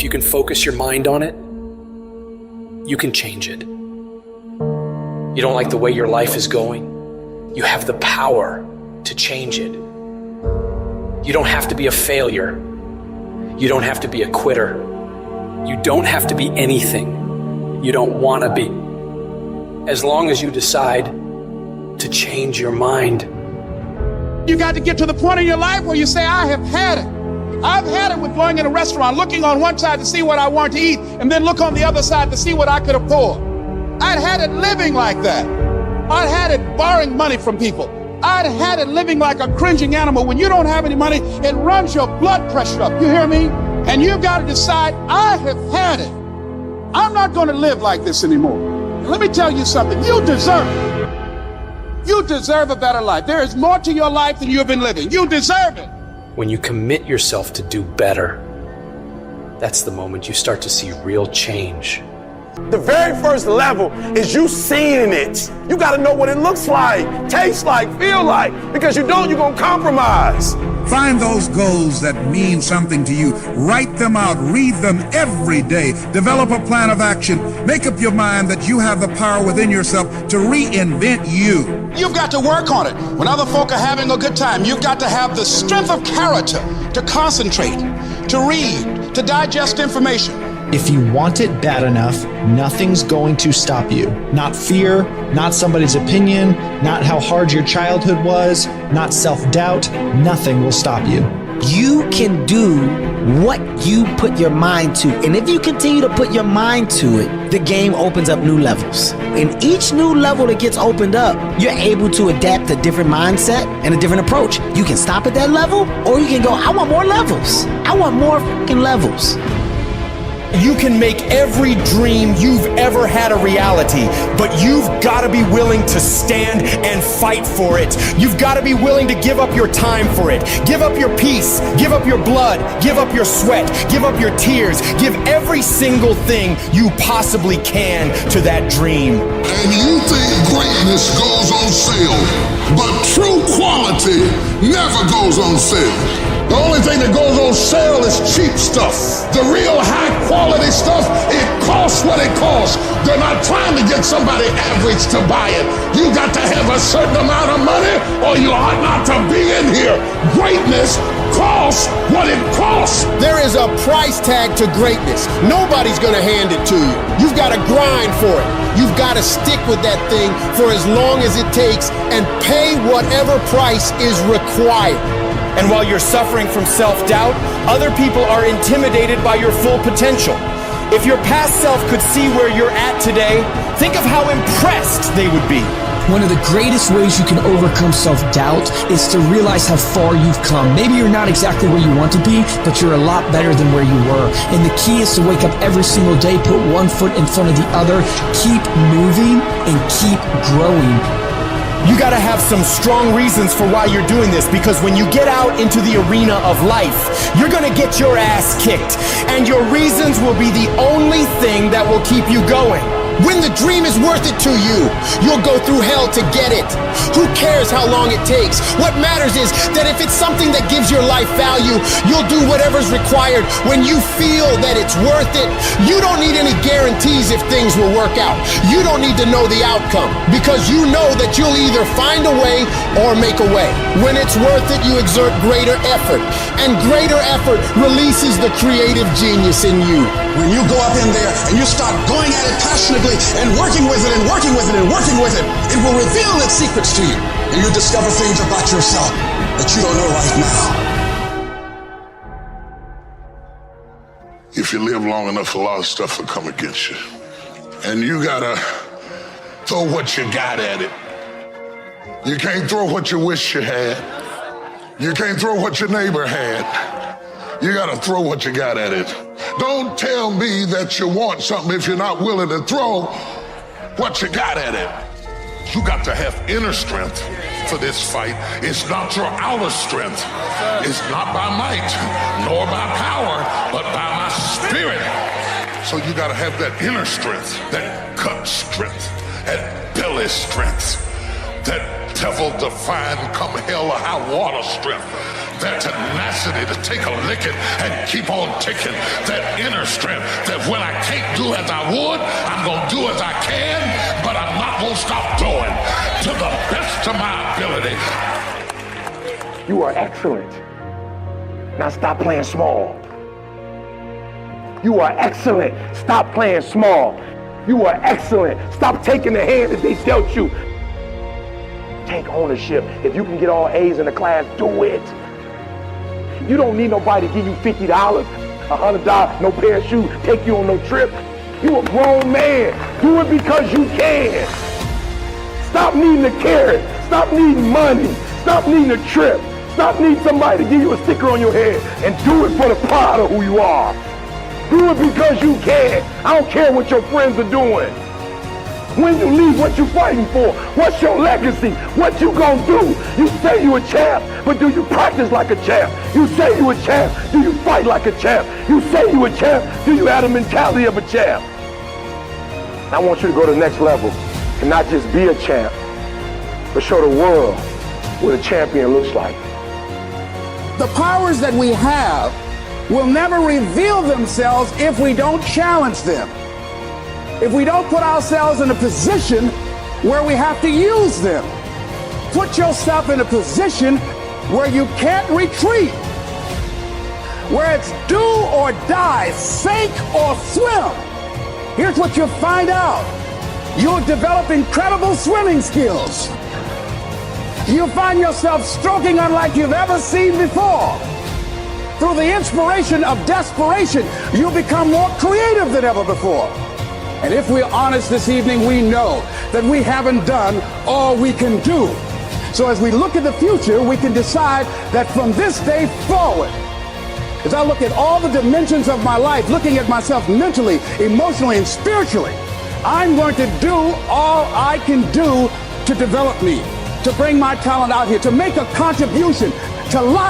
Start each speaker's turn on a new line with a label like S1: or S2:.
S1: If you can focus your mind on it, you can change it. You don't like the way your life is going? You have the power to change it. You don't have to be a failure. You don't have to be a quitter. You don't have to be anything you don't want to be. As long as you decide to change your mind.
S2: You got to get to the point in your life where you say, I have had it. I've had it with going in a restaurant, looking on one side to see what I want to eat, and then look on the other side to see what I could afford. I'd had it living like that. I'd had it borrowing money from people. I'd had it living like a cringing animal. When you don't have any money, it runs your blood pressure up. You hear me? And you've got to decide, I have had it. I'm not going to live like this anymore. And let me tell you something. You deserve it. You deserve a better life. There is more to your life than you've been living. You deserve it.
S1: When you commit yourself to do better, that's the moment you start to see real change.
S3: The very first level is you seeing it. You got to know what it looks like, tastes like, feel like, because you don't, you're going to compromise.
S4: Find those goals that mean something to you. Write them out. Read them every day. Develop a plan of action. Make up your mind that you have the power within yourself to reinvent you.
S2: You've got to work on it. When other folk are having a good time, you've got to have the strength of character to concentrate, to read, to digest information.
S5: If you want it bad enough, nothing's going to stop you. Not fear, not somebody's opinion, not how hard your childhood was, not self-doubt. Nothing will stop you.
S6: You can do what you put your mind to. And if you continue to put your mind to it, the game opens up new levels. In each new level that gets opened up, you're able to adapt a different mindset and a different approach. You can stop at that level, or you can go, I want more levels. I want more fucking levels.
S7: You can make every dream you've ever had a reality, but you've got to be willing to stand and fight for it. You've got to be willing to give up your time for it. Give up your peace, give up your blood, give up your sweat, give up your tears, give every single thing you possibly can to that dream.
S8: And you think greatness goes on sale, but true quality never goes on sale. The only thing that goes on sale is cheap stuff. The real high quality stuff, it costs what it costs. They're not trying to get somebody average to buy it. You got to have a certain amount of money or you ought not to be in here. Greatness costs what it costs.
S7: There is a price tag to greatness. Nobody's gonna hand it to you. You've got to grind for it. You've got to stick with that thing for as long as it takes and pay whatever price is required. And while you're suffering from self-doubt, other people are intimidated by your full potential. If your past self could see where you're at today, think of how impressed they would be.
S9: One of the greatest ways you can overcome self-doubt is to realize how far you've come. Maybe you're not exactly where you want to be, but you're a lot better than where you were. And the key is to wake up every single day, put one foot in front of the other, keep moving, and keep growing.
S7: You gotta have some strong reasons for why you're doing this, because when you get out into the arena of life, you're gonna get your ass kicked, and your reasons will be the only thing that will keep you going. When the dream is worth it to you, you'll go through hell to get it. Who cares how long it takes? What matters is that if it's something that gives your life value, you'll do whatever's required when you feel that it's worth it. You don't need any guarantees if things will work out. You don't need to know the outcome, because you know that you'll either find a way or make a way. When it's worth it, you exert greater effort, and greater effort releases the creative genius in you.
S2: When you go up in there and you start going at it passionately and working with it and working with it and working with it, it will reveal its secrets to you. And you discover things about yourself that you don't know right now.
S8: If you live long enough, a lot of stuff will come against you. And you gotta throw what you got at it. You can't throw what you wish you had. You can't throw what your neighbor had. You gotta throw what you got at it. Don't tell me that you want something if you're not willing to throw what you got at it. You got to have inner strength for this fight. It's not your outer strength. It's not by might, nor by power, but by my spirit. So you gotta have that inner strength, that gut strength, that belly strength, that devil-defying come hell or high water strength, that tenacity to take a licking and keep on ticking, that inner strength that when I can't do as I would, I'm going to do as I can, but I'm not going to stop doing to the best of my ability.
S3: You are excellent. Now stop playing small. You are excellent. Stop playing small. You are excellent. Stop taking the hand that they dealt you. Take ownership. If you can get all A's in the class, do it. You don't need nobody to give you $50, $100, no pair of shoes, take you on no trip. You a grown man. Do it because you can. Stop needing a carrot. Stop needing money. Stop needing a trip. Stop needing somebody to give you a sticker on your head and do it for the pride of who you are. Do it because you can. I don't care what your friends are doing. When you leave, what you fighting for? What's your legacy? What you gonna do? You say you a champ, but do you practice like a champ? You say you a champ, do you fight like a champ? You say you a champ, do you have the mentality of a champ? I want you to go to the next level and not just be a champ, but show the world what a champion looks like.
S2: The powers that we have will never reveal themselves if we don't challenge them. If we don't put ourselves in a position where we have to use them. Put yourself in a position where you can't retreat, where it's do or die, sink or swim. Here's what you'll find out. You'll develop incredible swimming skills. You'll find yourself stroking unlike you've ever seen before. Through the inspiration of desperation, you'll become more creative than ever before. And if we're honest this evening, we know that we haven't done all we can do. So as we look at the future, we can decide that from this day forward, as I look at all the dimensions of my life, looking at myself mentally, emotionally, and spiritually, I'm going to do all I can do to develop me, to bring my talent out here, to make a contribution, to